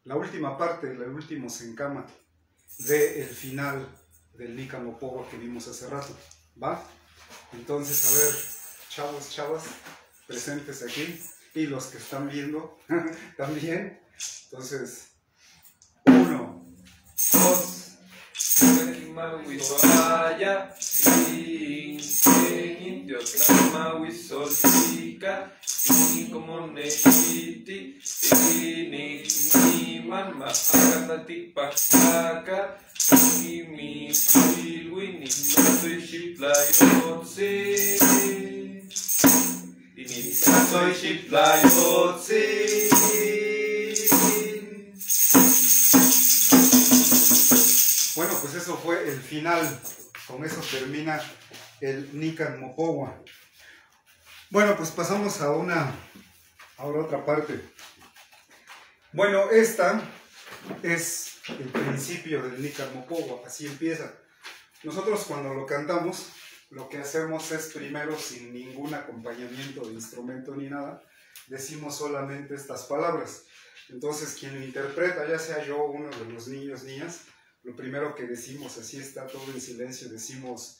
la última parte, el último sencama del final del Nican Mopogua que vimos hace rato, ¿va? Entonces, a ver, chavos, chavas, presentes aquí, y los que están viendo también. Entonces, 1, 2, bueno, pues eso fue el final. Con eso termina el Nican Mopogua. Bueno, pues pasamos ahora a otra parte. Bueno, esta es el principio del Nican Mopogua, así empieza. Nosotros cuando lo cantamos, lo que hacemos es primero, sin ningún acompañamiento de instrumento ni nada, decimos solamente estas palabras. Entonces quien lo interpreta, ya sea yo o uno de los niños, niñas, lo primero que decimos, así está todo en silencio, decimos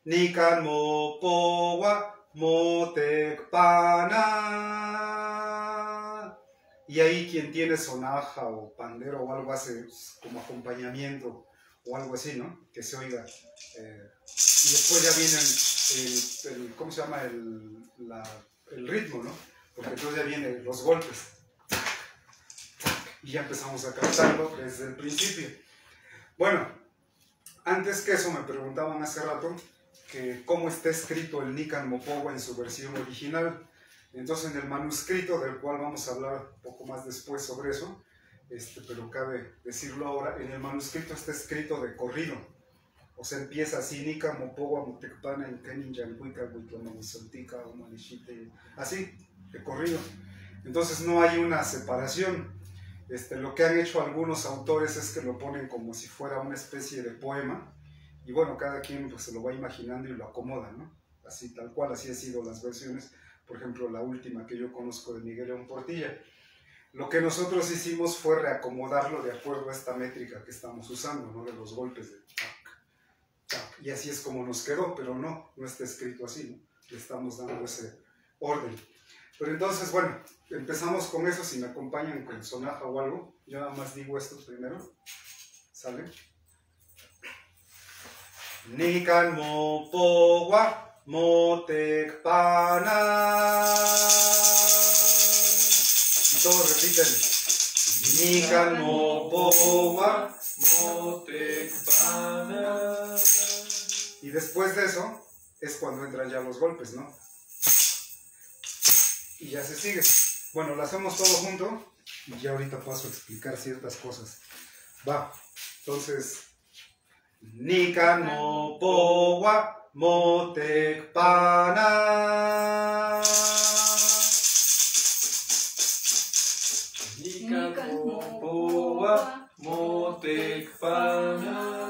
Nican Mopogua Motecpana. Y ahí quien tiene sonaja o pandero o algo hace como acompañamiento o algo así, ¿no? Que se oiga. Y después ya viene ¿cómo se llama? El ritmo, ¿no? Porque entonces ya vienen los golpes. Y ya empezamos a cantarlo desde el principio. Bueno, antes que eso me preguntaban hace rato que cómo está escrito el Nican Mopogua en su versión original. Entonces en el manuscrito, del cual vamos a hablar un poco más después sobre eso, pero cabe decirlo ahora, en el manuscrito está escrito de corrido. O sea, empieza así, Nican Mopogua Motecpana en Kenin Yancuica, Huitlamamisoltica, Omalishite, así, de corrido. Entonces no hay una separación. Lo que han hecho algunos autores es que lo ponen como si fuera una especie de poema, y bueno, cada quien pues se lo va imaginando y lo acomoda, ¿no? Así, tal cual, así han sido las versiones. Por ejemplo, la última que yo conozco de Miguel León Portilla. Lo que nosotros hicimos fue reacomodarlo de acuerdo a esta métrica que estamos usando, ¿no? De los golpes de tac, tac, y así es como nos quedó, pero no está escrito así, ¿no? Le estamos dando ese orden. Pero entonces, bueno, empezamos con eso. Si me acompañan con sonaja o algo, yo nada más digo esto primero, ¿sale? Nican Mopogua Motecpana. Y todos repiten. Nican Mopogua Motecpana. Y después de eso es cuando entran ya los golpes, ¿no? Y ya se sigue. Bueno, lo hacemos todo junto y ya ahorita paso a explicar ciertas cosas. Va, entonces, Nican Mopogua Motecpana. Nican Mopogua Motecpana.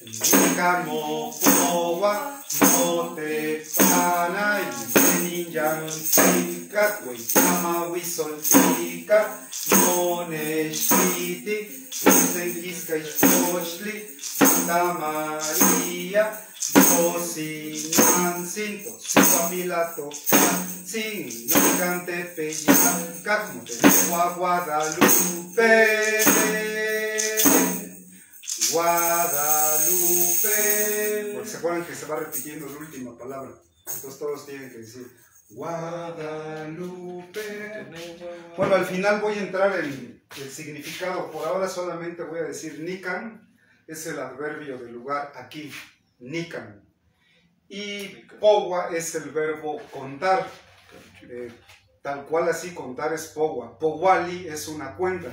Nican Mopogua Motecpana. Kenin Yancuica, Huitlamamisoltica, Moneshiti, Usenquisca Ixpochtli, Santa María, Dosinantzin, Toxihuamilato, Sin, Nican Tepeyanca, Motecpogua Guadalupe. Guadalupe. Porque se acuerdan que se va repitiendo la última palabra. Entonces todos tienen que decir Guadalupe. Bueno, al final voy a entrar en el significado. Por ahora solamente voy a decir Nican. Es el adverbio del lugar aquí. Nican. Y Pogua es el verbo contar. Tal cual así, contar es Pogua. Poguali es una cuenta.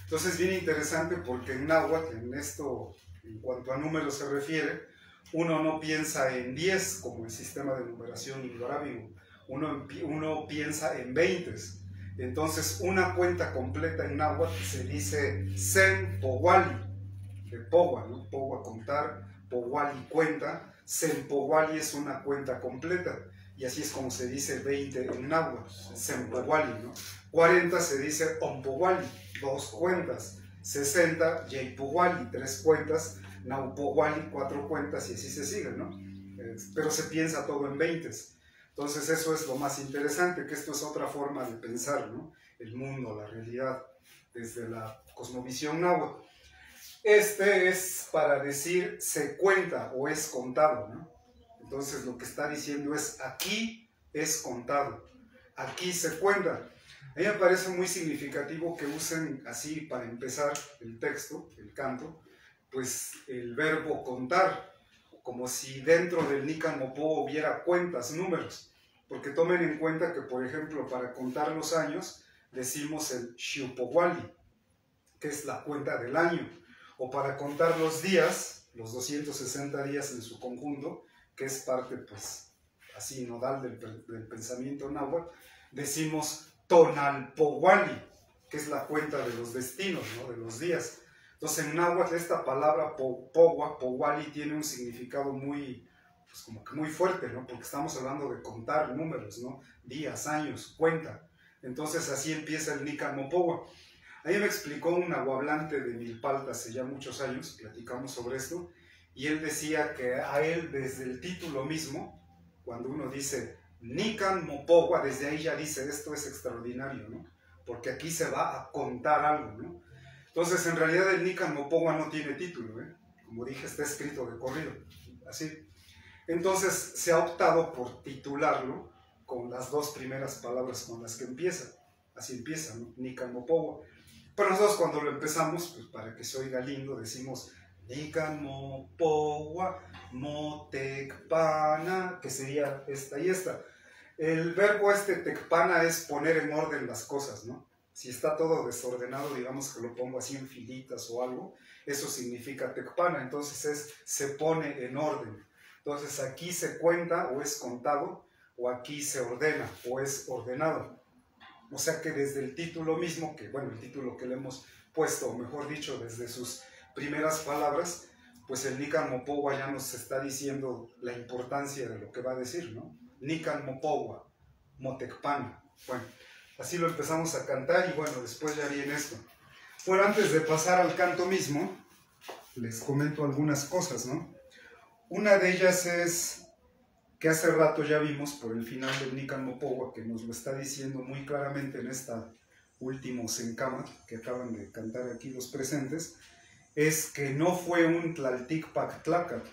Entonces es bien interesante porque en náhuatl, en esto, en cuanto a números se refiere, uno no piensa en 10 como el sistema de numeración indoarábigo, uno piensa en 20. Entonces una cuenta completa en náhuatl se dice Sen Poguali, de Pogua, ¿no? Pogua contar, Poguali cuenta, Sen Poguali es una cuenta completa. y así es como se dice 20 en náhuatl, Sempowali, ¿no? 40 se dice Ompowali, 2 cuentas. 60 Yeipowali, 3 cuentas. Naupowali, 4 cuentas, y así se sigue, ¿no? Pero se piensa todo en 20. Entonces eso es lo más interesante, que esto es otra forma de pensar, ¿no? El mundo, la realidad, desde la cosmovisión náhuatl. Este es para decir se cuenta o es contado, ¿no? Entonces lo que está diciendo es aquí es contado, aquí se cuenta. A mí me parece muy significativo que usen así para empezar el texto, el canto, pues el verbo contar, como si dentro del Nican Mopó hubiera cuentas, números, porque tomen en cuenta que, por ejemplo, para contar los años decimos el Xiupowali, que es la cuenta del año, o para contar los días, los 260 días en su conjunto, que es parte, pues, así nodal del pensamiento náhuatl, decimos Tonalpowali, que es la cuenta de los destinos, ¿no? De los días. Entonces en náhuatl esta palabra powali tiene un significado muy, pues como que muy fuerte, ¿no? Porque estamos hablando de contar números, ¿no? Días, años, cuenta. Entonces así empieza el Nican Mopogua. A mí me explicó un nahuablante de Milpalta hace ya muchos años, platicamos sobre esto, y él decía que a él desde el título mismo, cuando uno dice Nican Mopogua, desde ahí ya dice esto es extraordinario, ¿no? Porque aquí se va a contar algo, ¿no? Entonces, en realidad el Nican Mopogua no tiene título, ¿eh? Como dije, está escrito de corrido, así. Entonces, se ha optado por titularlo con las 2 primeras palabras con las que empieza. Así empieza, ¿no? Nican Mopogua. Pero nosotros cuando lo empezamos, pues para que se oiga lindo, decimos Nican Mopogua Motecpana, que sería esta y esta. El verbo tecpana es poner en orden las cosas, ¿no? Si está todo desordenado, digamos que lo pongo así en filitas o algo, eso significa tecpana, entonces se pone en orden. Entonces aquí se cuenta o es contado, o aquí se ordena o es ordenado. O sea que desde el título mismo, que bueno, el título que le hemos puesto, o mejor dicho, desde sus primeras palabras, pues el Nican Mopogua ya nos está diciendo la importancia de lo que va a decir, ¿no? Nican Mopogua, Motecpana. Bueno, así lo empezamos a cantar y bueno, después ya viene esto. Bueno, antes de pasar al canto mismo, les comento algunas cosas, ¿no? Una de ellas es que hace rato ya vimos por el final del Nican Mopogua, que nos lo está diciendo muy claramente en esta última sencama que acaban de cantar aquí los presentes, es que no fue un Tlalticpactlaca,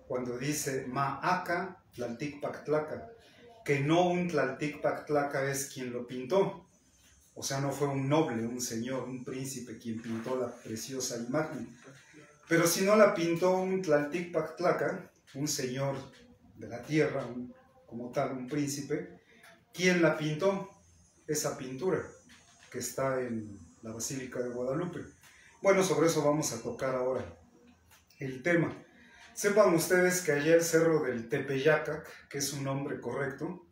cuando dice Maaca Tlalticpactlaca, que no un Tlalticpactlaca es quien lo pintó, o sea, no fue un noble, un señor, un príncipe quien pintó la preciosa imagen, pero si no la pintó un Tlalticpactlaca, un señor de la tierra, como tal, un príncipe, ¿quién la pintó? Esa pintura que está en la Basílica de Guadalupe. Bueno, sobre eso vamos a tocar ahora el tema. Sepan ustedes que allá el cerro del Tepeyacac, que es un nombre correcto,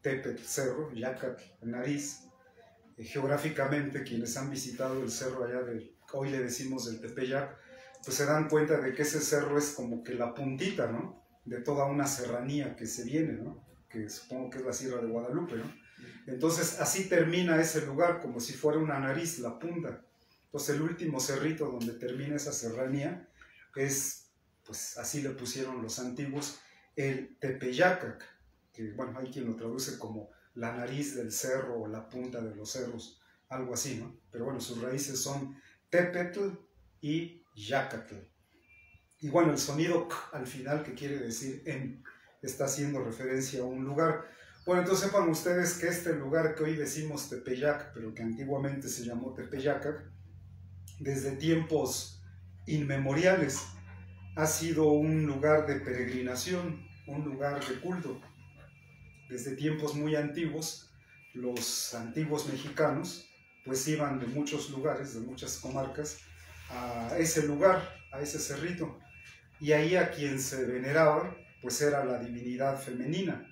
Tepet, cerro, Yacac, nariz, geográficamente quienes han visitado el cerro allá hoy le decimos del Tepeyac, pues se dan cuenta de que ese cerro es como que la puntita, ¿no? De toda una serranía que se viene, ¿no? Que supongo que es la Sierra de Guadalupe, ¿no? Entonces así termina ese lugar, como si fuera una nariz, la punta. Entonces el último cerrito donde termina esa serranía es, pues así le pusieron los antiguos, el Tepeyacac, que bueno, hay quien lo traduce como la nariz del cerro o la punta de los cerros, algo así, ¿no? Pero bueno, sus raíces son Tepetl y Yacatl. Y bueno, el sonido k al final, que quiere decir en, está haciendo referencia a un lugar. Bueno, entonces sepan ustedes que este lugar que hoy decimos Tepeyac, pero que antiguamente se llamó Tepeyacac, desde tiempos inmemoriales ha sido un lugar de peregrinación, un lugar de culto. Desde tiempos muy antiguos, los antiguos mexicanos pues iban de muchos lugares, de muchas comarcas, a ese lugar, a ese cerrito, y ahí a quien se veneraba pues era la divinidad femenina,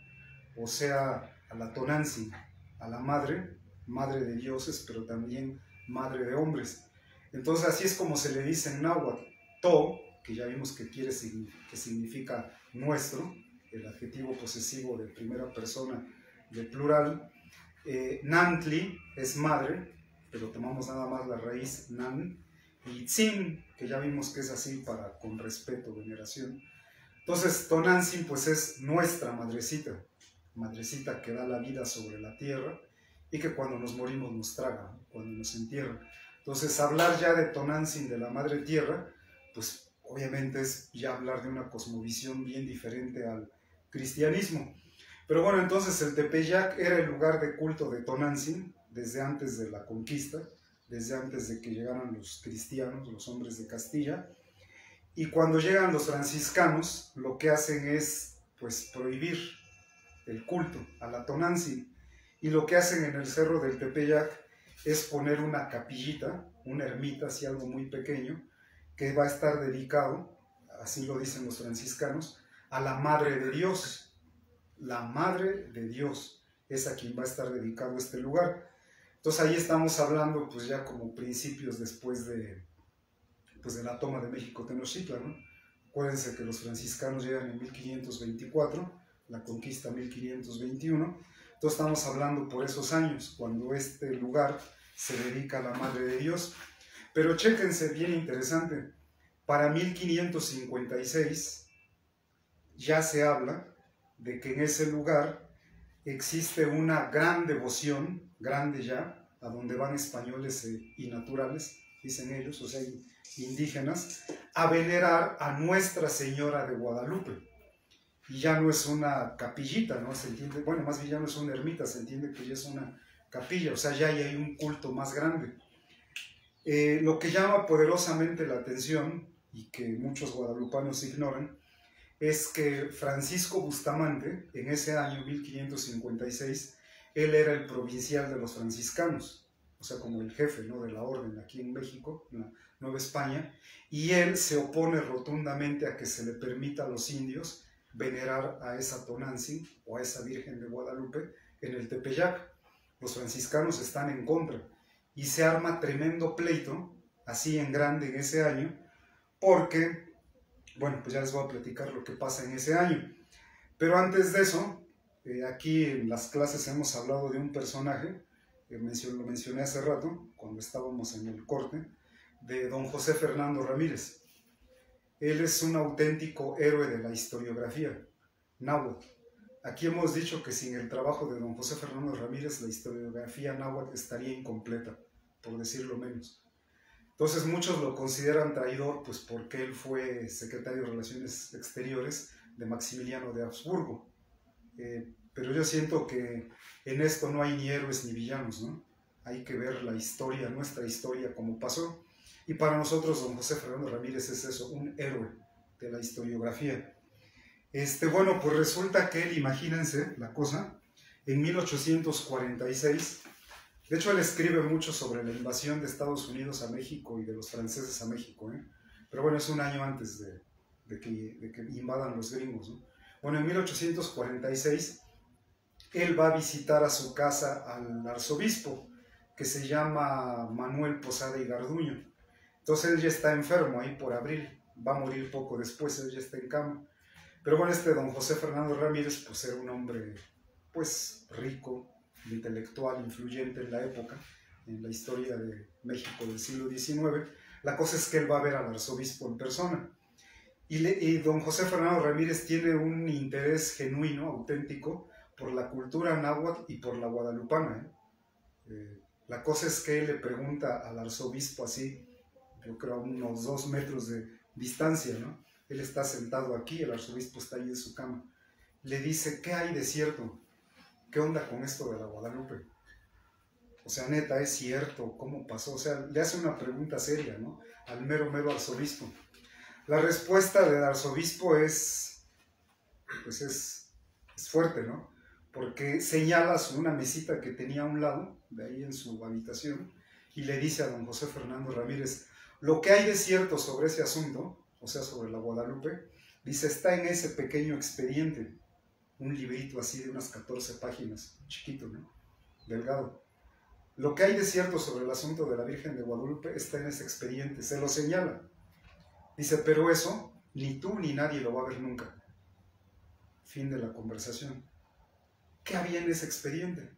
o sea, a la Tonantzin, a la madre, madre de dioses, pero también madre de hombres. Entonces así es como se le dice en náhuatl, To, que ya vimos que significa nuestro, el adjetivo posesivo de primera persona de plural. Nantli es madre, pero tomamos nada más la raíz nan, y Tzin, que ya vimos que es así para con respeto, veneración. Entonces Tonantzin pues es nuestra madrecita, madrecita que da la vida sobre la tierra y que cuando nos morimos nos traga, cuando nos entierra. Entonces hablar ya de Tonantzin, de la madre tierra, pues obviamente es ya hablar de una cosmovisión bien diferente al cristianismo. Pero bueno, entonces el Tepeyac era el lugar de culto de Tonantzin desde antes de la conquista, desde antes de que llegaran los cristianos, los hombres de Castilla. Y cuando llegan los franciscanos, lo que hacen es pues prohibir el culto a la Tonantzin. Y lo que hacen en el cerro del Tepeyac es poner una capillita, una ermita, así algo muy pequeño, que va a estar dedicado, así lo dicen los franciscanos, a la Madre de Dios. La Madre de Dios es a quien va a estar dedicado este lugar. Entonces ahí estamos hablando pues ya como principios después de la toma de México Tenochtitlan, ¿no? Acuérdense que los franciscanos llegan en 1524, la conquista 1521, entonces estamos hablando por esos años, cuando este lugar se dedica a la Madre de Dios. Pero chéquense, bien interesante, para 1556 ya se habla de que en ese lugar existe una gran devoción, grande ya, a donde van españoles y naturales, dicen ellos, o sea, indígenas, a venerar a Nuestra Señora de Guadalupe. Y ya no es una capillita, ¿no? Se entiende, bueno, más bien ya no es una ermita, se entiende que ya es una capilla, o sea, ya hay un culto más grande. Lo que llama poderosamente la atención, y que muchos guadalupanos ignoran, es que Francisco Bustamante, en ese año 1556, él era el provincial de los franciscanos, o sea, como el jefe, ¿no?, de la orden aquí en México, en la Nueva España, y él se opone rotundamente a que se le permita a los indios venerar a esa Tonantzin o a esa Virgen de Guadalupe en el Tepeyac. Los franciscanos están en contra y se arma tremendo pleito, así en grande en ese año, porque, bueno, pues ya les voy a platicar lo que pasa en ese año. Pero antes de eso, aquí en las clases hemos hablado de un personaje, lo mencioné hace rato, cuando estábamos en el corte, de don José Fernando Ramírez. Él es un auténtico héroe de la historiografía náhuatl. Aquí hemos dicho que sin el trabajo de don José Fernando Ramírez, la historiografía náhuatl estaría incompleta, por decirlo menos. Entonces muchos lo consideran traidor, pues porque él fue secretario de Relaciones Exteriores de Maximiliano de Habsburgo. Pero yo siento que en esto no hay ni héroes ni villanos, ¿no? Hay que ver la historia, nuestra historia, cómo pasó. Y para nosotros don José Fernando Ramírez es eso, un héroe de la historiografía. Bueno, pues resulta que él, imagínense la cosa, en 1846, de hecho él escribe mucho sobre la invasión de Estados Unidos a México y de los franceses a México, pero bueno, es un año antes de que invadan los gringos, ¿no? Bueno, en 1846 él va a visitar a su casa al arzobispo, que se llama Manuel Posada y Garduño. Entonces él ya está enfermo ahí por abril, va a morir poco después, él ya está en cama. Pero bueno, don José Fernando Ramírez, pues era un hombre, pues, rico, intelectual, influyente en la época, en la historia de México del siglo XIX. La cosa es que él va a ver al arzobispo en persona. Y don José Fernando Ramírez tiene un interés genuino, auténtico, por la cultura náhuatl y por la guadalupana. La cosa es que él le pregunta al arzobispo así, yo creo a unos 2 metros de distancia, ¿no? Él está sentado aquí, el arzobispo está ahí en su cama. Le dice, ¿qué hay de cierto? ¿Qué onda con esto de la Guadalupe? O sea, neta, ¿es cierto? ¿Cómo pasó? O sea, le hace una pregunta seria, ¿no?, al mero arzobispo. La respuesta del arzobispo es fuerte, ¿no? Porque señala una mesita que tenía a un lado, de ahí en su habitación, y le dice a don José Fernando Ramírez, lo que hay de cierto sobre ese asunto, o sea, sobre la Guadalupe, dice, está en ese pequeño expediente, un librito así de unas 14 páginas, chiquito, ¿no?, delgado. Lo que hay de cierto sobre el asunto de la Virgen de Guadalupe está en ese expediente, se lo señala. Dice, pero eso ni tú ni nadie lo va a ver nunca. Fin de la conversación. ¿Qué había en ese expediente?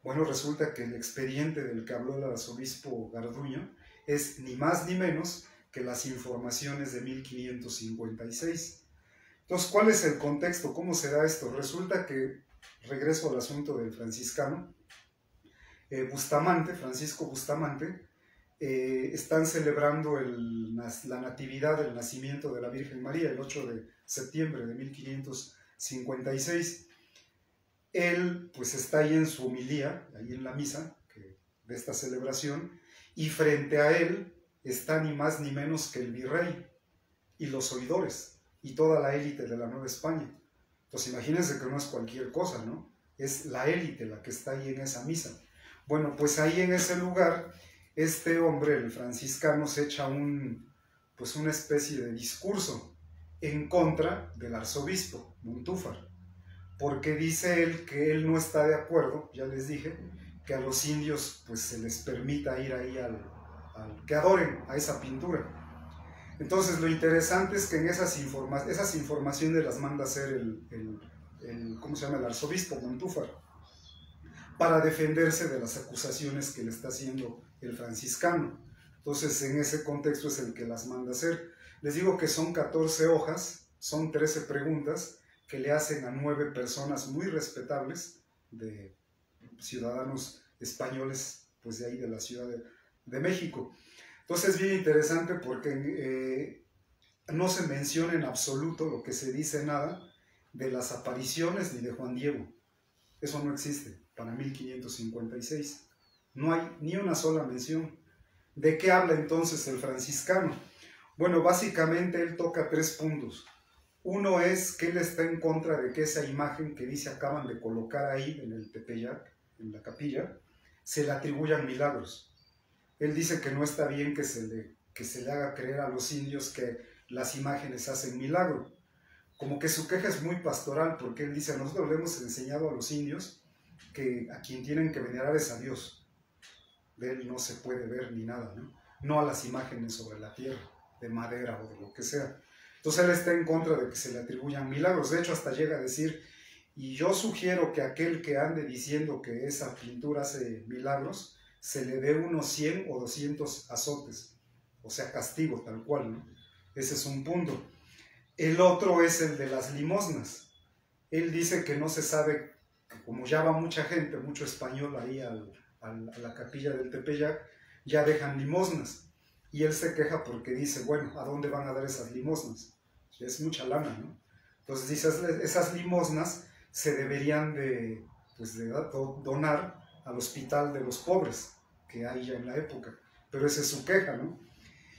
Bueno, resulta que el expediente del que habló el arzobispo Garduño es ni más ni menos que las informaciones de 1556. Entonces, ¿cuál es el contexto? ¿Cómo se da esto? Resulta que, regreso al asunto del franciscano, Francisco Bustamante, están celebrando la natividad del nacimiento de la Virgen María el 8 de septiembre de 1556. Él pues está ahí en su homilía, ahí en la misa de esta celebración, y frente a él está ni más ni menos que el virrey y los oidores y toda la élite de la Nueva España. Entonces imagínense que no es cualquier cosa, ¿no? Es la élite la que está ahí en esa misa. Bueno, pues ahí en ese lugar, este hombre, el franciscano, se echa una especie de discurso en contra del arzobispo Montúfar, porque dice él que él no está de acuerdo, ya les dije, que a los indios pues se les permita ir ahí que adoren a esa pintura. Entonces lo interesante es que en esas informaciones las manda a hacer el arzobispo Montúfar, para defenderse de las acusaciones que le está haciendo el franciscano. Entonces, en ese contexto es el que las manda hacer. Les digo que son 14 hojas, son 13 preguntas que le hacen a 9 personas muy respetables, de ciudadanos españoles, pues de ahí de la Ciudad de México. Entonces es bien interesante porque no se menciona en absoluto lo que se dice nada de las apariciones ni de Juan Diego. Eso no existe para 1556. No hay ni una sola mención. ¿De qué habla entonces el franciscano? Bueno, básicamente él toca 3 puntos. Uno es que él está en contra de que esa imagen que dice acaban de colocar ahí en el Tepeyac, en la capilla, se le atribuyan milagros. Él dice que no está bien que se le haga creer a los indios que las imágenes hacen milagro. Como que su queja es muy pastoral, porque él dice, nosotros le hemos enseñado a los indios que a quien tienen que venerar es a Dios. De él no se puede ver ni nada, ¿no? No a las imágenes sobre la tierra, de madera o de lo que sea. Entonces él está en contra de que se le atribuyan milagros. De hecho, hasta llega a decir, y yo sugiero que aquel que ande diciendo que esa pintura hace milagros, se le dé unos 100 o 200 azotes, o sea, castigo tal cual, ¿no? Ese es un punto. El otro es el de las limosnas. Él dice que no se sabe, que como ya va mucha gente, mucho español ahí a la capilla del Tepeyac, ya dejan limosnas. Y él se queja porque dice, bueno, ¿a dónde van a dar esas limosnas? Es mucha lana, ¿no? Entonces dice, esas limosnas se deberían de donar al hospital de los pobres que hay ya en la época. Pero esa es su queja, ¿no?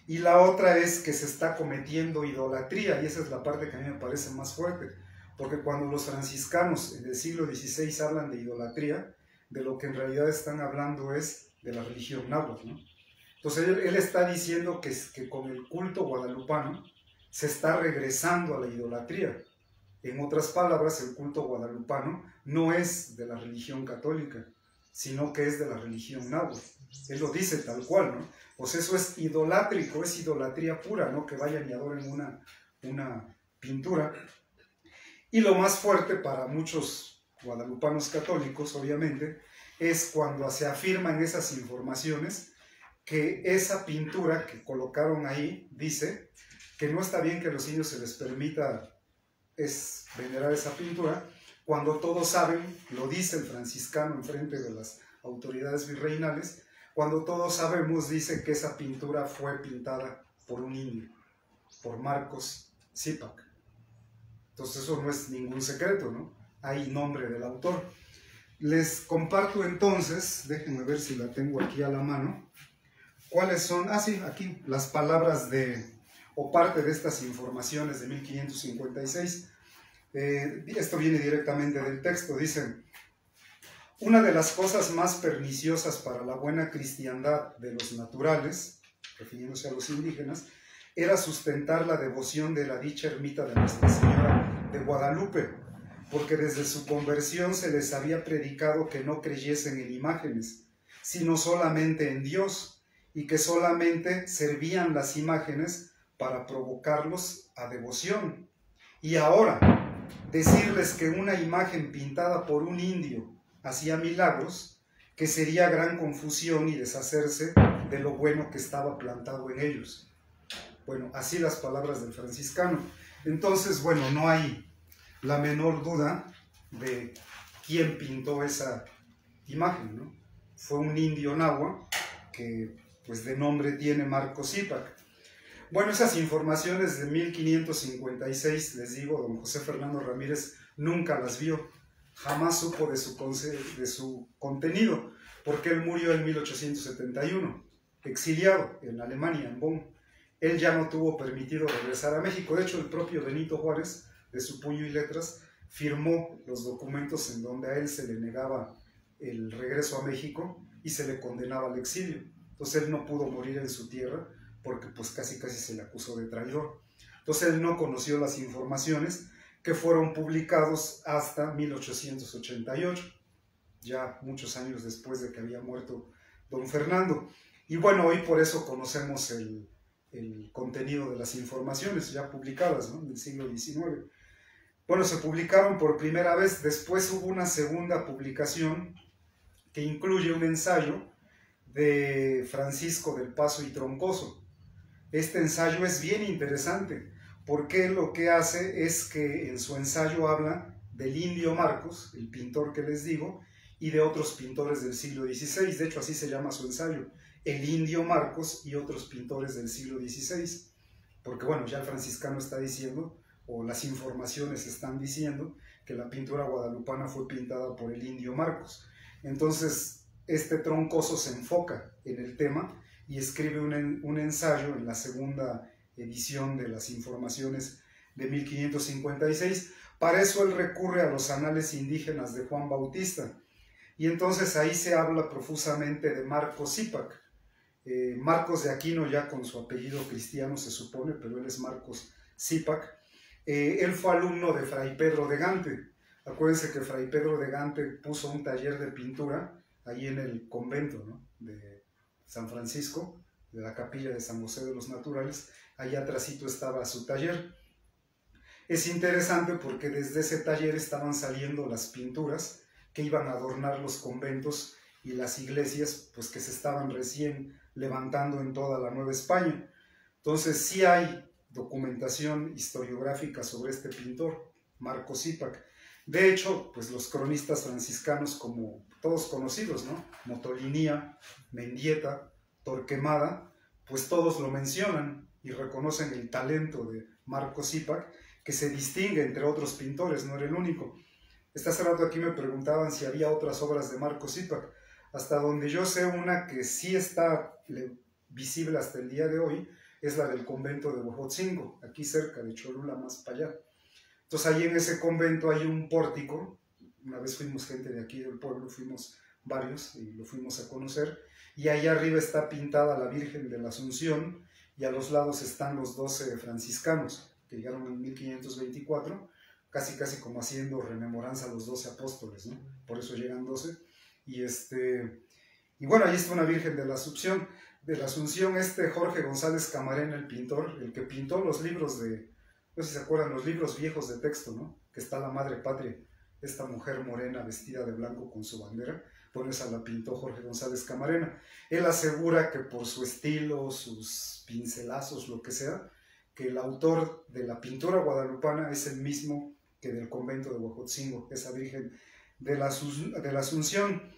Y la otra es que se está cometiendo idolatría, y esa es la parte que a mí me parece más fuerte, porque cuando los franciscanos en el siglo XVI hablan de idolatría, de lo que en realidad están hablando es de la religión náhuatl, ¿no? Entonces él está diciendo que con el culto guadalupano se está regresando a la idolatría. En otras palabras, el culto guadalupano no es de la religión católica, sino que es de la religión náhuatl. Él lo dice tal cual, ¿no? Pues eso es idolátrico, es idolatría pura, ¿no? Que vayan y adoren una pintura. Y lo más fuerte para muchos guadalupanos católicos, obviamente, es cuando se afirman esas informaciones que esa pintura que colocaron ahí dice que no está bien que a los indios se les permita venerar esa pintura, cuando todos saben, lo dice el franciscano en frente de las autoridades virreinales, cuando todos sabemos, dice que esa pintura fue pintada por un indio, por Marcos Zipac. Entonces eso no es ningún secreto, ¿no? Hay nombre del autor. Les comparto entonces, déjenme ver si la tengo aquí a la mano, cuáles son, sí, aquí, las palabras o parte de estas informaciones de 1556. Esto viene directamente del texto, dicen: una de las cosas más perniciosas para la buena cristiandad de los naturales, refiriéndose a los indígenas, era sustentar la devoción de la dicha ermita de Nuestra Señora de Guadalupe, porque desde su conversión se les había predicado que no creyesen en imágenes, sino solamente en Dios, y que solamente servían las imágenes para provocarlos a devoción. Y ahora, decirles que una imagen pintada por un indio hacía milagros, que sería gran confusión y deshacerse de lo bueno que estaba plantado en ellos. Bueno, así las palabras del franciscano. Entonces, bueno, no hay la menor duda de quién pintó esa imagen, ¿no? Fue un indio nahua que, pues, de nombre tiene Marco Cípac. Bueno, esas informaciones de 1556, les digo, don José Fernando Ramírez nunca las vio, jamás supo de su contenido, porque él murió en 1871, exiliado en Alemania, en Bonn. Él ya no tuvo permitido regresar a México. De hecho, el propio Benito Juárez, de su puño y letras, firmó los documentos en donde a él se le negaba el regreso a México y se le condenaba al exilio. Entonces él no pudo morir en su tierra porque pues casi se le acusó de traidor. Entonces él no conoció las informaciones que fueron publicados hasta 1888, ya muchos años después de que había muerto don Fernando. Y bueno, hoy por eso conocemos el contenido de las informaciones ya publicadas, ¿no?, en el siglo XIX. Bueno, se publicaron por primera vez, después hubo una segunda publicación que incluye un ensayo de Francisco del Paso y Troncoso. Este ensayo es bien interesante porque lo que hace es que en su ensayo habla del indio Marcos, el pintor que les digo, y de otros pintores del siglo XVI. De hecho, así se llama su ensayo, El indio Marcos y otros pintores del siglo XVI. Porque bueno, ya el franciscano está diciendo, o las informaciones están diciendo, que la pintura guadalupana fue pintada por el indio Marcos. Entonces, este Troncoso se enfoca en el tema y escribe un ensayo en la segunda edición de las informaciones de 1556. Para eso él recurre a los anales indígenas de Juan Bautista. Y entonces ahí se habla profusamente de Marco Cípac. Marcos de Aquino, ya con su apellido cristiano se supone, pero él es Marcos Cípac. Él fue alumno de Fray Pedro de Gante. Acuérdense que Fray Pedro de Gante puso un taller de pintura ahí en el convento, ¿no?, de San Francisco, de la capilla de San José de los Naturales. Allá atrásito estaba su taller. Es interesante porque desde ese taller estaban saliendo las pinturas que iban a adornar los conventos y las iglesias, pues que se estaban recién levantando en toda la Nueva España. Entonces sí hay documentación historiográfica sobre este pintor, Marco Cípac. De hecho, pues los cronistas franciscanos, como todos conocidos, ¿no?, Motolinía, Mendieta, Torquemada, pues todos lo mencionan y reconocen el talento de Marco Cípac, que se distingue entre otros pintores, no era el único. Hace rato aquí me preguntaban si había otras obras de Marco Cípac. Hasta donde yo sé, una que sí está visible hasta el día de hoy es la del convento de Huejotzingo, aquí cerca de Cholula, más para allá. Entonces ahí en ese convento hay un pórtico. Una vez fuimos gente de aquí del pueblo, fuimos varios y lo fuimos a conocer, y ahí arriba está pintada la Virgen de la Asunción y a los lados están los 12 franciscanos que llegaron en 1524, casi como haciendo rememoranza a los 12 apóstoles, ¿no? Por eso llegan 12. Y bueno, ahí está una Virgen de la Asunción. Jorge González Camarena, el pintor, el que pintó los libros no sé si se acuerdan, los libros viejos de texto, ¿no?, que está la Madre Patria, esta mujer morena vestida de blanco con su bandera. Bueno, esa la pintó Jorge González Camarena. Él asegura que por su estilo, sus pincelazos, lo que sea, que el autor de la pintura guadalupana es el mismo que del convento de Huejotzingo, esa Virgen de la Asunción.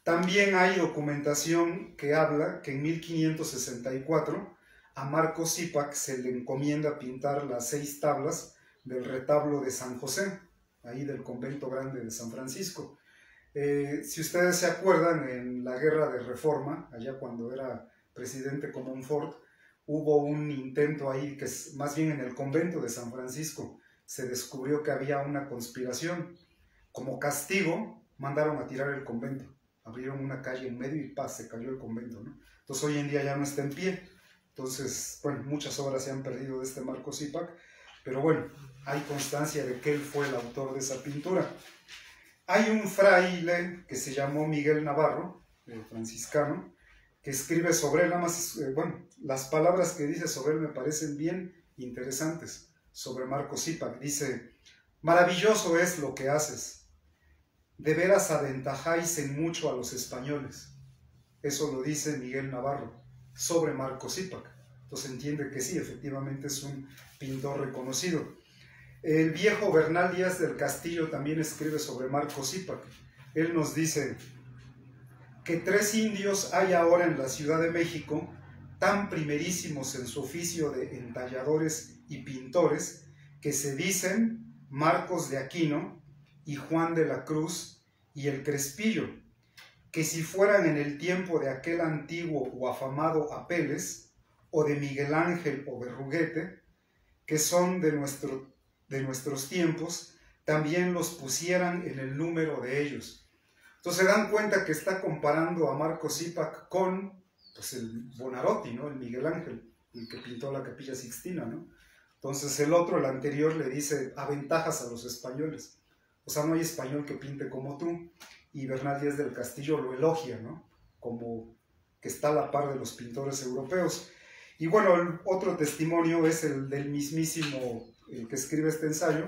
También hay documentación que habla que en 1564 a Marco Cípac se le encomienda pintar las 6 tablas del retablo de San José, ahí del convento grande de San Francisco. Si ustedes se acuerdan, en la guerra de Reforma, allá cuando era presidente Comonfort, hubo un intento ahí, que es más bien en el convento de San Francisco, se descubrió que había una conspiración. Como castigo, mandaron a tirar el convento. Abrieron una calle en medio y se cayó el convento, ¿no? Entonces hoy en día ya no está en pie. Entonces, bueno, muchas obras se han perdido de este Marco Cípac, pero bueno, hay constancia de que él fue el autor de esa pintura. Hay un fraile que se llamó Miguel Navarro, franciscano, que escribe sobre él, nada más, bueno, las palabras que dice sobre él me parecen bien interesantes, sobre Marco Cípac. Dice: Maravilloso es lo que haces. De veras aventajáis en mucho a los españoles. Eso lo dice Miguel Navarro sobre Marco Cípac. Entonces entiende que sí, efectivamente es un pintor reconocido. El viejo Bernal Díaz del Castillo también escribe sobre Marco Cípac. Él nos dice que 3 indios hay ahora en la Ciudad de México, tan primerísimos en su oficio de entalladores y pintores, que se dicen Marcos de Aquino y Juan de la Cruz y el Crespillo, que si fueran en el tiempo de aquel antiguo o afamado Apeles, o de Miguel Ángel o Berruguete, que son de nuestros tiempos, también los pusieran en el número de ellos. Entonces se dan cuenta que está comparando a Marco Cípac con pues, el Buonarroti, ¿no? El Miguel Ángel, el que pintó la Capilla Sixtina, ¿no? Entonces el otro, el anterior, le dice aventajas a los españoles. O sea, no hay español que pinte como tú. Y Bernal Díaz del Castillo lo elogia, ¿no? Como que está a la par de los pintores europeos. Y bueno, el otro testimonio es el del mismísimo que escribe este ensayo,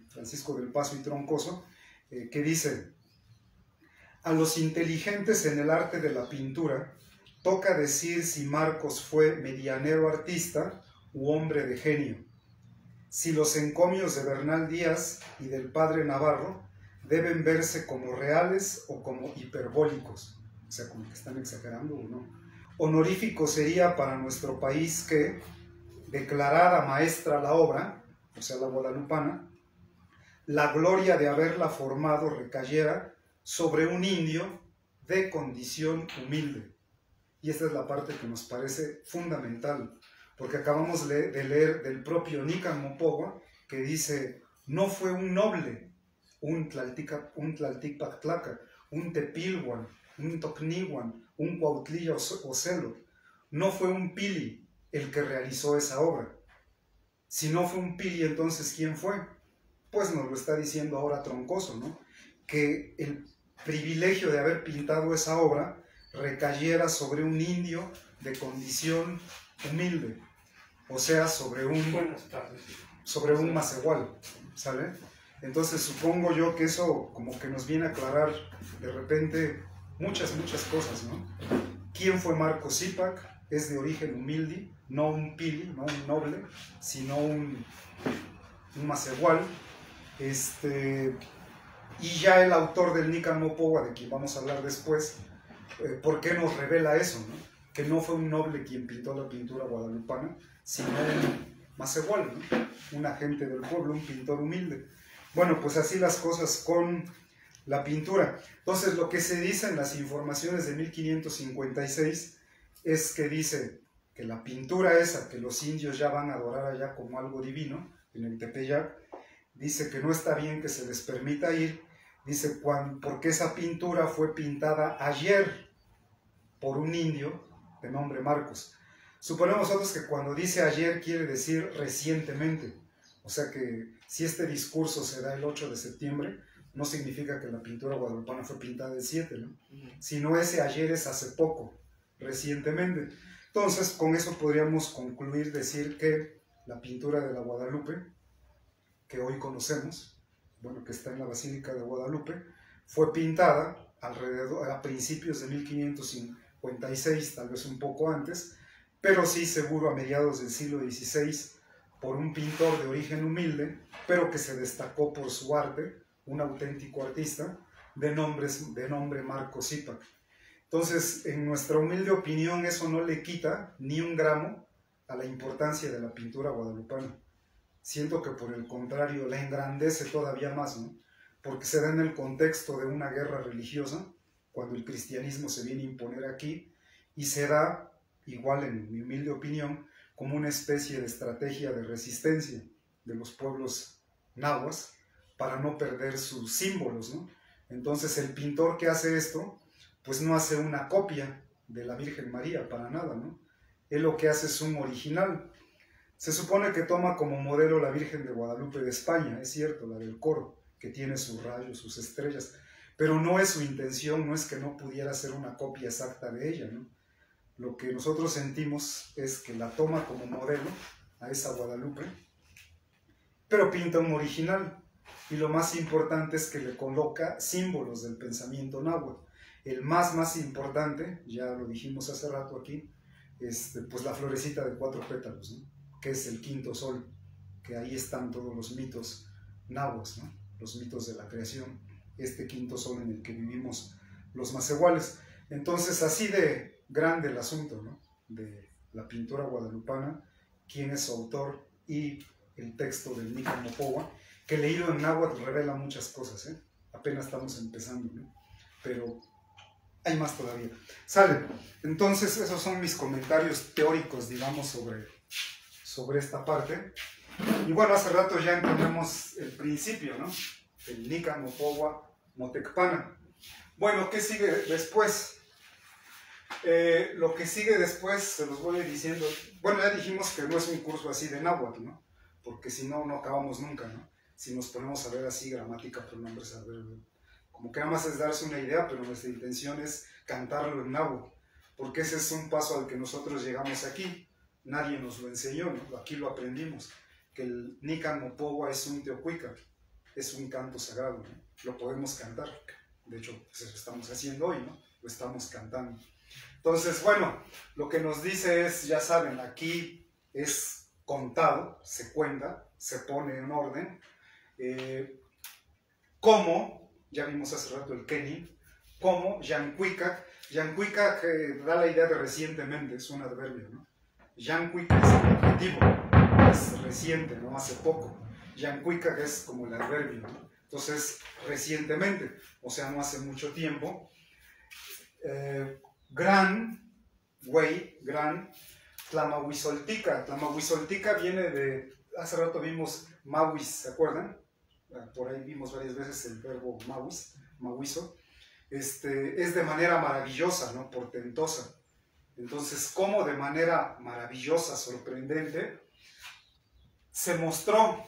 Francisco del Paso y Troncoso, que dice: a los inteligentes en el arte de la pintura toca decir si Marcos fue medianero artista u hombre de genio, si los encomios de Bernal Díaz y del padre Navarro deben verse como reales o como hiperbólicos, o sea, como que están exagerando o no. Honorífico sería para nuestro país que, declarada maestra la obra, o sea, la guadalupana, la gloria de haberla formado recayera sobre un indio de condición humilde. Y esta es la parte que nos parece fundamental, porque acabamos de leer del propio Nican Mopogua, que dice, no fue un noble, un Tlaltipactlaca, un Tepilhuan, un Tocnihuan, un Cuautlilla Ocelo, no fue un Pili el que realizó esa obra. Si no fue un Pili, entonces ¿quién fue? Pues nos lo está diciendo ahora Troncoso, ¿no? Que el privilegio de haber pintado esa obra recayera sobre un indio de condición humilde, o sea, sobre un macehual, ¿sale? Entonces supongo yo que eso como que nos viene a aclarar de repente muchas cosas, ¿no? ¿Quién fue Marco Cípac? Es de origen humilde, no un pili, no un noble, sino un macehual. Y ya el autor del Nican Mopogua, de quien vamos a hablar después, ¿por qué nos revela eso, no? Que no fue un noble quien pintó la pintura guadalupana, sino un macehual, ¿no? Un agente del pueblo, un pintor humilde. Bueno, pues así las cosas con la pintura. Entonces, lo que se dice en las informaciones de 1556 es que dice que la pintura esa que los indios ya van a adorar allá como algo divino, en el Tepeyac, dice que no está bien que se les permita ir, dice, porque esa pintura fue pintada ayer por un indio de nombre Marcos. Suponemos nosotros que cuando dice ayer quiere decir recientemente, o sea que si este discurso se da el 8 de septiembre, no significa que la pintura guadalupana fue pintada el 7, ¿no? Sino ese ayer es hace poco, recientemente. Entonces, con eso podríamos concluir, decir que la pintura de la Guadalupe, que hoy conocemos, bueno, que está en la Basílica de Guadalupe, fue pintada a principios de 1556, tal vez un poco antes, pero sí seguro a mediados del siglo XVI, por un pintor de origen humilde, pero que se destacó por su arte, un auténtico artista, de nombre Marco Cípac. Entonces, en nuestra humilde opinión, eso no le quita ni un gramo a la importancia de la pintura guadalupana. Siento que por el contrario la engrandece todavía más, ¿no? Porque se da en el contexto de una guerra religiosa, cuando el cristianismo se viene a imponer aquí, y se da, igual en mi humilde opinión, como una especie de estrategia de resistencia de los pueblos nahuas para no perder sus símbolos, ¿no? Entonces el pintor que hace esto, pues no hace una copia de la Virgen María para nada, ¿no? Él lo que hace es un original. Se supone que toma como modelo la Virgen de Guadalupe de España, es cierto, la del coro, que tiene sus rayos, sus estrellas, pero no es su intención, no es que no pudiera ser una copia exacta de ella, ¿no? Lo que nosotros sentimos es que la toma como modelo a esa Guadalupe, pero pinta un original. y lo más importante es que le coloca símbolos del pensamiento náhuatl. El más importante, ya lo dijimos hace rato aquí, pues la florecita de 4 pétalos, ¿no? Que es el quinto sol, que ahí están todos los mitos náhuatl, ¿no? Los mitos de la creación, este quinto sol en el que vivimos los macehuales. Entonces, así de grande el asunto, ¿no? De la pintura guadalupana, quién es su autor y el texto del Nican Mopohua, que leído en náhuatl revela muchas cosas, ¿eh? Apenas estamos empezando, ¿no? Pero hay más todavía. Sale. Entonces, esos son mis comentarios teóricos, digamos, sobre esta parte. Y bueno, hace rato ya entendemos el principio, ¿no? El Nican Mopohua Motecpana. Bueno, ¿qué sigue después? Lo que sigue después, se los voy a ir diciendo. Bueno, ya dijimos que no es un curso así de náhuatl, ¿no? Porque si no, no acabamos nunca, ¿no? Si nos ponemos a ver así gramática, pronombres, adverbios. Como que nada más es darse una idea, pero nuestra intención es cantarlo en náhuatl, porque ese es un paso al que nosotros llegamos aquí. Nadie nos lo enseñó, ¿no? Aquí lo aprendimos, que el Nican Mopohua es un teocuica, es un canto sagrado, ¿no? Lo podemos cantar. De hecho, pues eso estamos haciendo hoy, ¿no? Lo estamos cantando. Entonces, bueno, lo que nos dice es, ya saben, aquí es contado, se cuenta, se pone en orden. ¿Cómo? Ya vimos hace rato el Kenin. ¿Cómo? Yancuica. Yancuica que da la idea de recientemente, es un adverbio, ¿no? Yancuica es el adjetivo, es reciente, ¿no? Hace poco. Yancuica es como el adverbio, ¿no? Entonces, recientemente, o sea, no hace mucho tiempo. Gran, güey, gran, Tlamahuizoltica. Tlamahuizoltica viene de, hace rato vimos Mahuis, ¿se acuerdan? Por ahí vimos varias veces el verbo Mahuis, Mahuizo. Es de manera maravillosa, ¿no? Portentosa. Entonces, ¿cómo de manera maravillosa, sorprendente, se mostró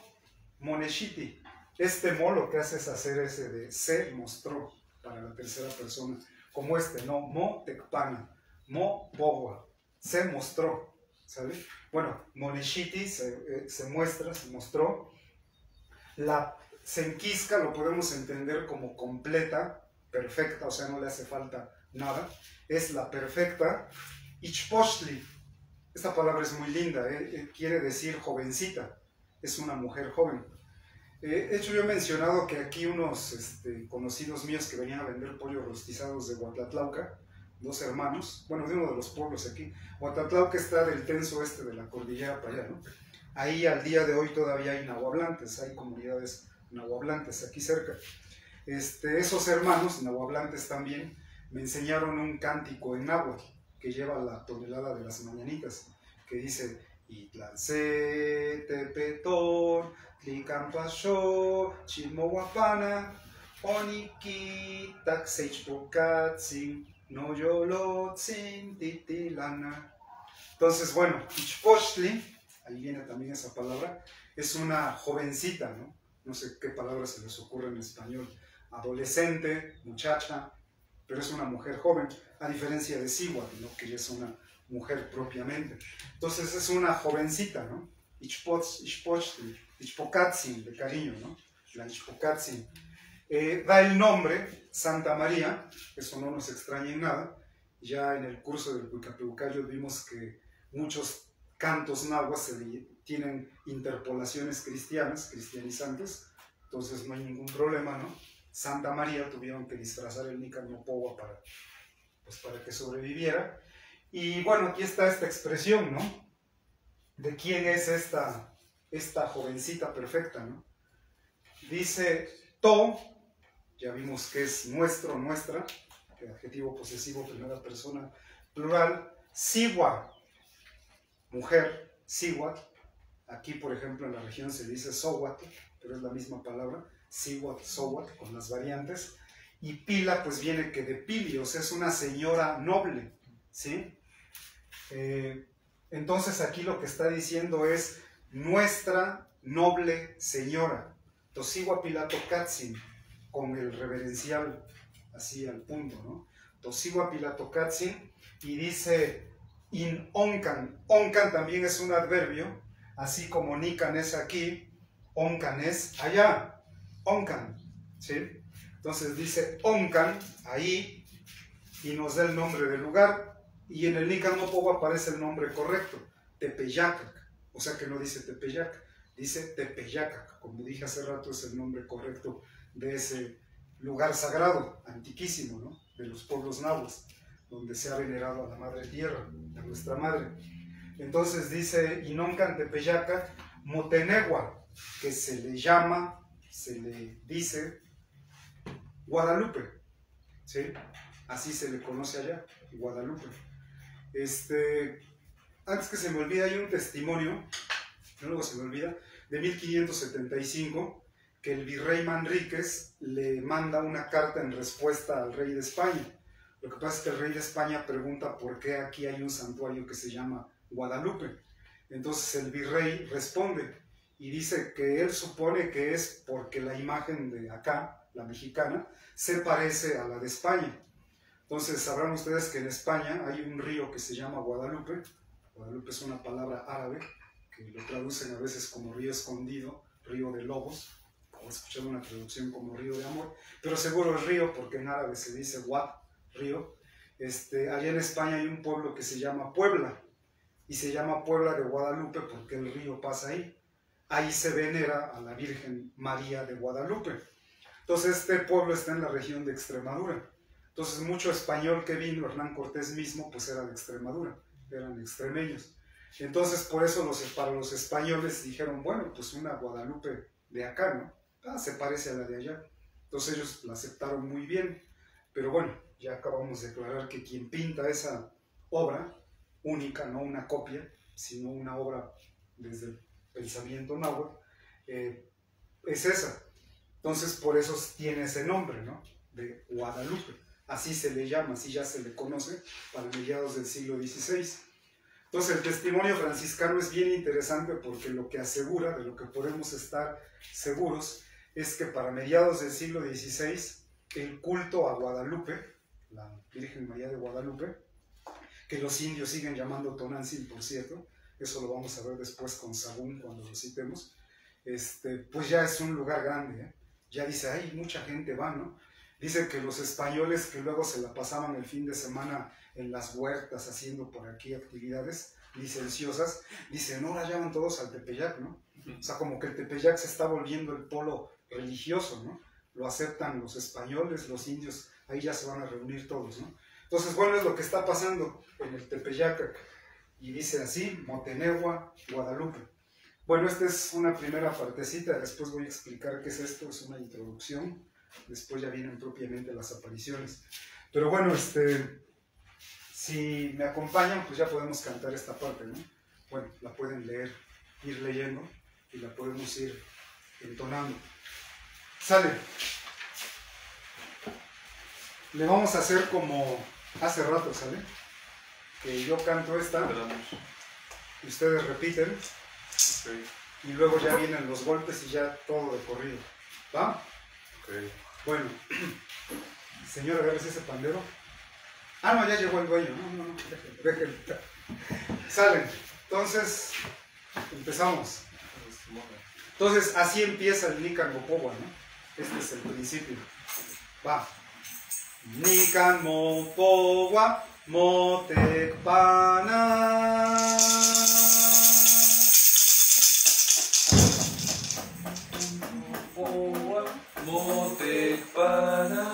Moneshiti? Este mo lo que hace es hacer ese de se mostró para la tercera persona, como ¿no? Mo tecpana, mo pohua, se mostró, ¿sabes? Bueno, Moneshiti se muestra, se mostró. La senquisca lo podemos entender como completa, perfecta, o sea, no le hace falta nada. Es la perfecta. Ichpochtli, esta palabra es muy linda, quiere decir jovencita, es una mujer joven. De hecho, yo he mencionado que aquí unos conocidos míos que venían a vender pollos rostizados de Huatlatlauca, 2 hermanos, bueno, de uno de los pueblos aquí. Huatlatlauca está del tenso este de la cordillera para allá, ¿no? Ahí al día de hoy todavía hay nahuablantes, hay comunidades nahuablantes aquí cerca. Esos hermanos, nahuablantes también, me enseñaron un cántico en náhuatl que lleva la tonelada de las mañanitas, que dice: Itlanse tepetón, tlicampasho, chilmohuapana, oniki, taxeichpocatzin, no yolotzin, titilana. Entonces, bueno, Ichpochtli, ahí viene también esa palabra, es una jovencita, ¿no? No sé qué palabra se les ocurre en español, adolescente, muchacha, pero es una mujer joven, a diferencia de Cihuatl, ¿no? Que ya es una mujer propiamente. Entonces es una jovencita, ¿no? Ichpochtli, Ichpocatzin, de cariño, ¿no? La Ichpocatzin. Da el nombre Santa María, eso no nos extraña en nada. Ya en el curso del Cuicapeucayo vimos que muchos cantos nahuas tienen interpolaciones cristianas, cristianizantes, entonces no hay ningún problema, ¿no? Santa María tuvieron que disfrazar el Nican Mopohua para que sobreviviera. Y bueno, aquí está esta expresión, ¿no? De quién es esta jovencita perfecta, ¿no? Dice to, ya vimos que es nuestro, nuestra, el adjetivo posesivo, primera persona, plural. Siwa, mujer, Cihuatl. Aquí, por ejemplo, en la región se dice Sohuatl, pero es la misma palabra, Cihuatl, Sohuatl, con las variantes. Y Pila, pues viene que de Pilios, es una señora noble, ¿sí? Entonces aquí lo que está diciendo es nuestra noble señora, Tosiwa Pilato Katzin, con el reverencial así al punto, ¿no? Tosiwa Pilato Katzin, y dice in oncan. Oncan también es un adverbio, así como nican es aquí, oncan es allá. Oncan, ¿sí? Entonces dice Oncan ahí y nos da el nombre del lugar, y en el Nican Mopohua aparece el nombre correcto, Tepeyacac, o sea que no dice Tepeyac, dice Tepeyacac, como dije hace rato, es el nombre correcto de ese lugar sagrado, antiquísimo, ¿no? De los pueblos nahuas, donde se ha venerado a la Madre Tierra, a nuestra Madre. Entonces dice Inoncan Tepeyacac Motenegua, que se le llama, se le dice Guadalupe, ¿sí? Así se le conoce allá, Guadalupe. Antes que se me olvide, hay un testimonio, luego se me olvida, de 1575, que el virrey Manríquez le manda una carta en respuesta al rey de España. Lo que pasa es que el rey de España pregunta por qué aquí hay un santuario que se llama Guadalupe. Entonces el virrey responde y dice que él supone que es porque la imagen de acá, la mexicana, se parece a la de España. Entonces sabrán ustedes que en España hay un río que se llama Guadalupe. Guadalupe es una palabra árabe que lo traducen a veces como río escondido, río de lobos, o escuchar una traducción como río de amor, pero seguro es río porque en árabe se dice Wad, río. Allá en España hay un pueblo que se llama Puebla, y se llama Puebla de Guadalupe porque el río pasa ahí. Ahí se venera a la Virgen María de Guadalupe. Entonces este pueblo está en la región de Extremadura. Entonces mucho español que vino, Hernán Cortés mismo, pues era de Extremadura, eran extremeños. Entonces por eso para los españoles dijeron, bueno, pues una Guadalupe de acá, ¿no? Se parece a la de allá. Entonces ellos la aceptaron muy bien. Pero bueno, ya acabamos de aclarar que quien pinta esa obra única, no una copia, sino una obra desde el pensamiento náhuatl, es esa. Entonces por eso tiene ese nombre, ¿no? De Guadalupe. Así se le llama, así ya se le conoce para mediados del siglo XVI. Entonces el testimonio franciscano es bien interesante porque lo que asegura, de lo que podemos estar seguros, es que para mediados del siglo XVI el culto a Guadalupe, la Virgen María de Guadalupe, que los indios siguen llamando Tonantzin, por cierto, eso lo vamos a ver después con Sagún cuando lo citemos, pues ya es un lugar grande, ¿eh? Ya dice, ay, mucha gente va, ¿no? Dice que los españoles que luego se la pasaban el fin de semana en las huertas haciendo por aquí actividades licenciosas, dicen, no, la llaman todos al Tepeyac, ¿no? O sea, como que el Tepeyac se está volviendo el polo religioso, ¿no? Lo aceptan los españoles, los indios, ahí ya se van a reunir todos, ¿no? Entonces, bueno, es lo que está pasando en el Tepeyac, y dice así, Motenegua, Guadalupe. Bueno, esta es una primera partecita, después voy a explicar qué es esto, es una introducción, después ya vienen propiamente las apariciones. Pero bueno, si me acompañan, pues ya podemos cantar esta parte, ¿no? Bueno, la pueden leer, ir leyendo, y la podemos ir entonando. Sale. Le vamos a hacer como hace rato, ¿sale? Que yo canto esta, y ustedes repiten, okay. Y luego ya vienen los golpes y ya todo de corrido, ¿va? Okay. Bueno, señora, ¿agarras ese pandero? Ah, no, ya llegó el dueño, no, déjenlo. Salen, entonces, empezamos. Entonces, así empieza el Nican Mopohua, ¿no? Este es el principio. Va. Nican Mopohua Motecpana. Mopohua Motecpana.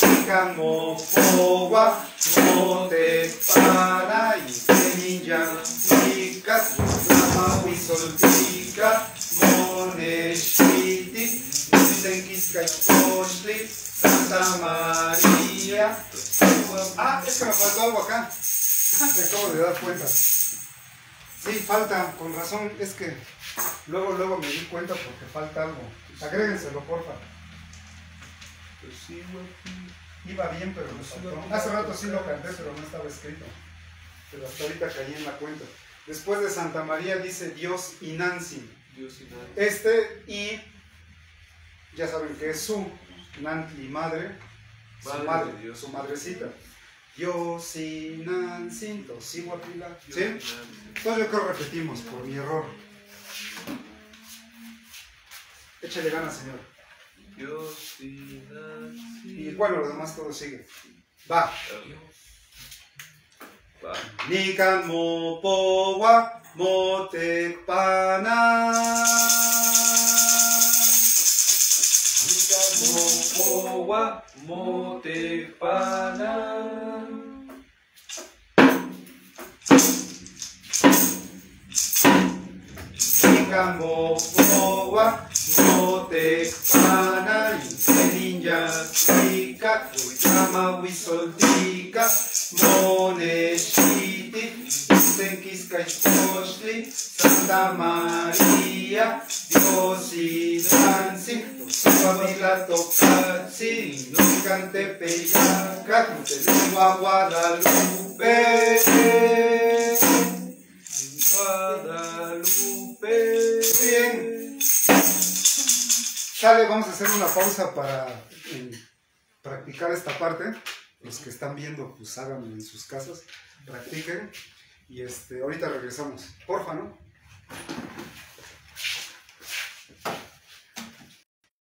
Nican Mopohua Motecpana y Teminyan Nika Soltica, Moneshiti, Tenquisca y Santa María. Ah, es que me faltó algo acá. Me acabo de dar cuenta. Sí, falta, con razón, es que luego me di cuenta porque falta algo. Agrégenselo, porfa. Pues sí, güey. Iba bien, pero me faltó. Hace rato sí lo canté, pero no estaba escrito. Pero hasta ahorita caí en la cuenta. Después de Santa María dice Dios Inantzin. Y ya saben que es su Nantli madre, su madrecita. Yo, si, Nancy, do, si, guapila. ¿Sí? Entonces yo creo que repetimos por mi error. Échale ganas, señor. Yo, si, Nancy. Y bueno, lo demás todo sigue. Va. Va. Nikan mo po wa mo te pana. Mopowa motepana. Nikan mo po wa mo te pana. Ninja tika, uyama wisoltika, moneshiti, senkiskai poshli, Santa María, Dios y Nancy, familia tocatsi, no cante peyaca, no tenemos a Guadalupe. Guadalupe. Bien. Sale, vamos a hacer una pausa para practicar esta parte. Los que están viendo, pues háganlo en sus casas, practiquen. Y ahorita regresamos. Porfa, ¿no?